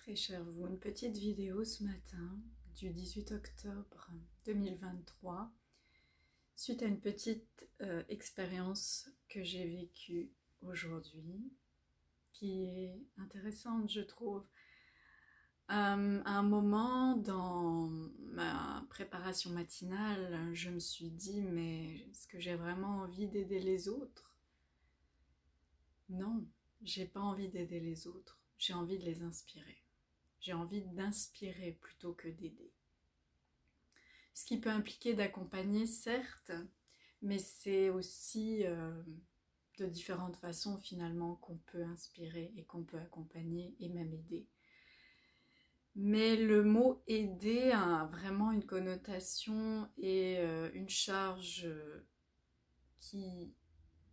Très cher vous, une petite vidéo ce matin du 18 octobre 2023 suite à une petite expérience que j'ai vécue aujourd'hui qui est intéressante je trouve. À un moment dans ma préparation matinale, je me suis dit mais est-ce que j'ai vraiment envie d'aider les autres? Non, j'ai pas envie d'aider les autres, j'ai envie de les inspirer. J'ai envie d'inspirer plutôt que d'aider. Ce qui peut impliquer d'accompagner, certes, mais c'est aussi de différentes façons finalement qu'on peut inspirer et qu'on peut accompagner et même aider. Mais le mot aider a vraiment une connotation et une charge qui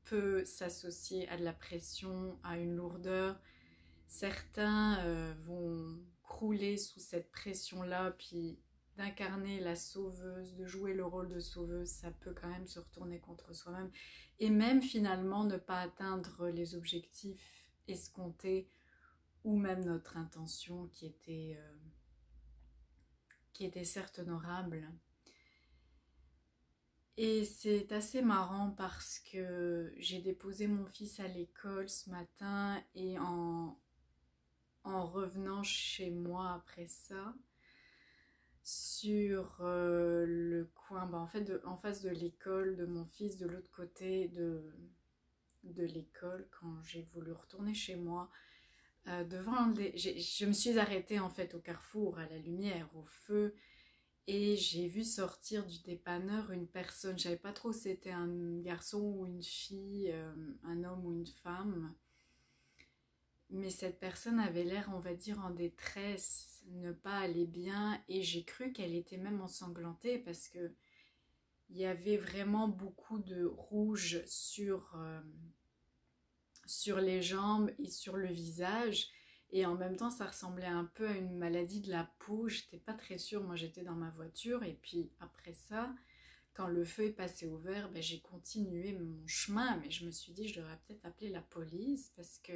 peut s'associer à de la pression, à une lourdeur. Certains vont crouler sous cette pression-là, puis d'incarner la sauveuse, de jouer le rôle de sauveuse, ça peut quand même se retourner contre soi-même. Et même finalement ne pas atteindre les objectifs escomptés ou même notre intention qui était certes honorable. Et c'est assez marrant parce que j'ai déposé mon fils à l'école ce matin et en revenant chez moi après ça, sur le coin, en fait en face de l'école de mon fils, de l'autre côté de l'école, quand j'ai voulu retourner chez moi, je me suis arrêtée en fait au carrefour, à la lumière, au feu, et j'ai vu sortir du dépanneur une personne, je savais pas trop si c'était un garçon ou une fille, un homme ou une femme. Mais cette personne avait l'air, on va dire, en détresse, ne pas aller bien, et j'ai cru qu'elle était même ensanglantée parce que il y avait vraiment beaucoup de rouge sur les jambes et sur le visage, et en même temps ça ressemblait un peu à une maladie de la peau. J'étais pas très sûre, moi j'étais dans ma voiture, et puis après ça, quand le feu est passé au vert, ben, j'ai continué mon chemin, mais je me suis dit je devrais peut-être appeler la police parce que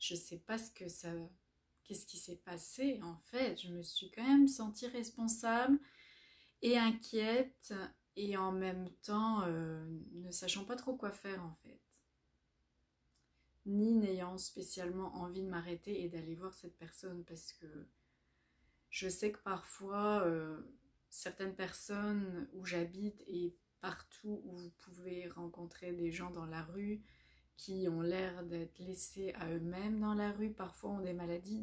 je sais pas qu'est-ce qui s'est passé en fait. Je me suis quand même sentie responsable et inquiète et en même temps ne sachant pas trop quoi faire en fait. Ni n'ayant spécialement envie de m'arrêter et d'aller voir cette personne parce que je sais que parfois certaines personnes où j'habite et partout où vous pouvez rencontrer des gens dans la rue qui ont l'air d'être laissés à eux-mêmes dans la rue, parfois ont des maladies,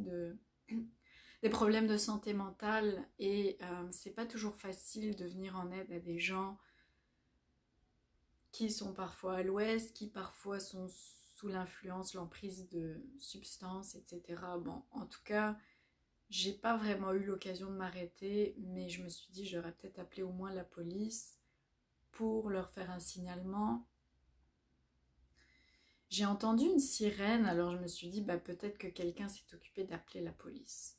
des problèmes de santé mentale, et c'est pas toujours facile de venir en aide à des gens qui sont parfois à l'ouest, qui parfois sont sous l'influence, l'emprise de substances, etc. Bon, en tout cas, j'ai pas vraiment eu l'occasion de m'arrêter, mais je me suis dit j'aurais peut-être appelé au moins la police pour leur faire un signalement. J'ai entendu une sirène, alors je me suis dit bah, peut-être que quelqu'un s'est occupé d'appeler la police.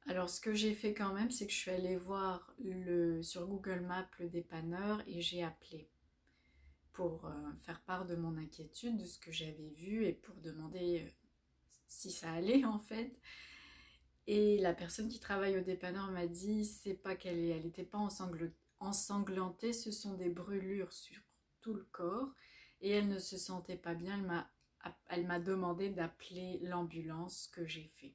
Alors ce que j'ai fait quand même, c'est que je suis allée voir sur Google Maps le dépanneur et j'ai appelé pour faire part de mon inquiétude, de ce que j'avais vu et pour demander si ça allait en fait. Et la personne qui travaille au dépanneur m'a dit c'est pas elle n'était pas ensanglantée, ce sont des brûlures sur tout le corps. Et elle ne se sentait pas bien, elle m'a demandé d'appeler l'ambulance, que j'ai fait.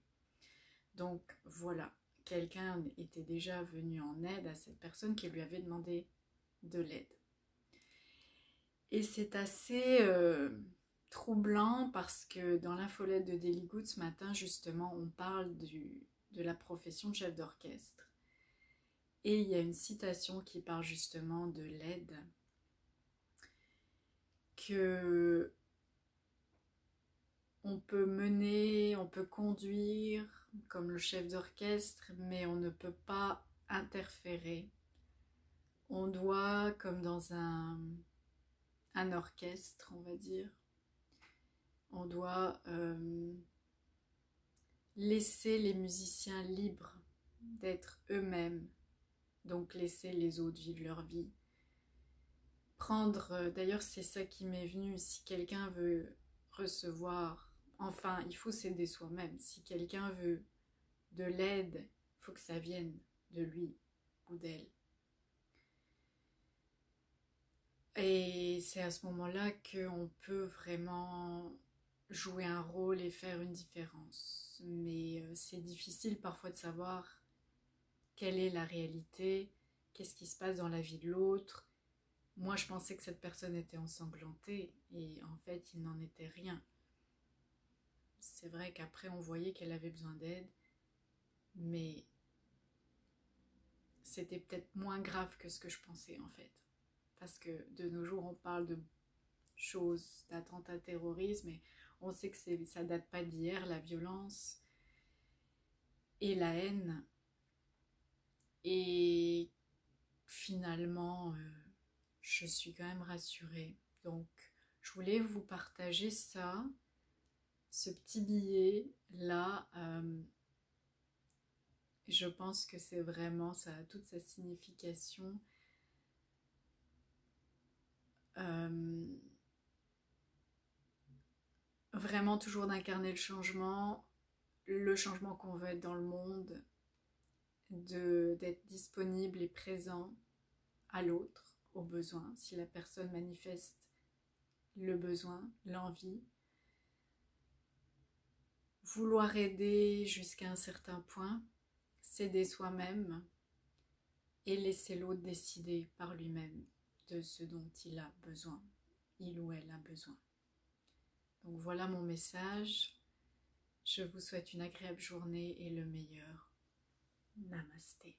Donc voilà, quelqu'un était déjà venu en aide à cette personne qui lui avait demandé de l'aide. Et c'est assez troublant parce que dans l'infolette de Daily Good ce matin, justement, on parle de la profession de chef d'orchestre. Et il y a une citation qui parle justement de l'aide, que on peut mener, on peut conduire comme le chef d'orchestre, mais on ne peut pas interférer. On doit, comme dans un orchestre, on va dire, on doit laisser les musiciens libres d'être eux-mêmes, donc laisser les autres vivre leur vie. Prendre, d'ailleurs c'est ça qui m'est venu, si quelqu'un veut recevoir, enfin il faut s'aider soi-même, si quelqu'un veut de l'aide, il faut que ça vienne de lui ou d'elle. Et c'est à ce moment-là qu'on peut vraiment jouer un rôle et faire une différence. Mais c'est difficile parfois de savoir quelle est la réalité, qu'est-ce qui se passe dans la vie de l'autre. Moi, je pensais que cette personne était ensanglantée et en fait, il n'en était rien. C'est vrai qu'après, on voyait qu'elle avait besoin d'aide, mais c'était peut-être moins grave que ce que je pensais en fait. Parce que de nos jours, on parle de choses, d'attentats terroristes, mais on sait que ça date pas d'hier, la violence et la haine. Et finalement, je suis quand même rassurée. Donc, je voulais vous partager ça, ce petit billet là. Je pense que c'est vraiment, ça a toute sa signification. Vraiment toujours d'incarner le changement qu'on veut être dans le monde, d'être disponible et présent à l'autre, au besoin, si la personne manifeste le besoin, l'envie. Vouloir aider jusqu'à un certain point, s'aider soi-même et laisser l'autre décider par lui-même de ce dont il a besoin, il ou elle a besoin. Donc voilà mon message. Je vous souhaite une agréable journée et le meilleur. Namasté.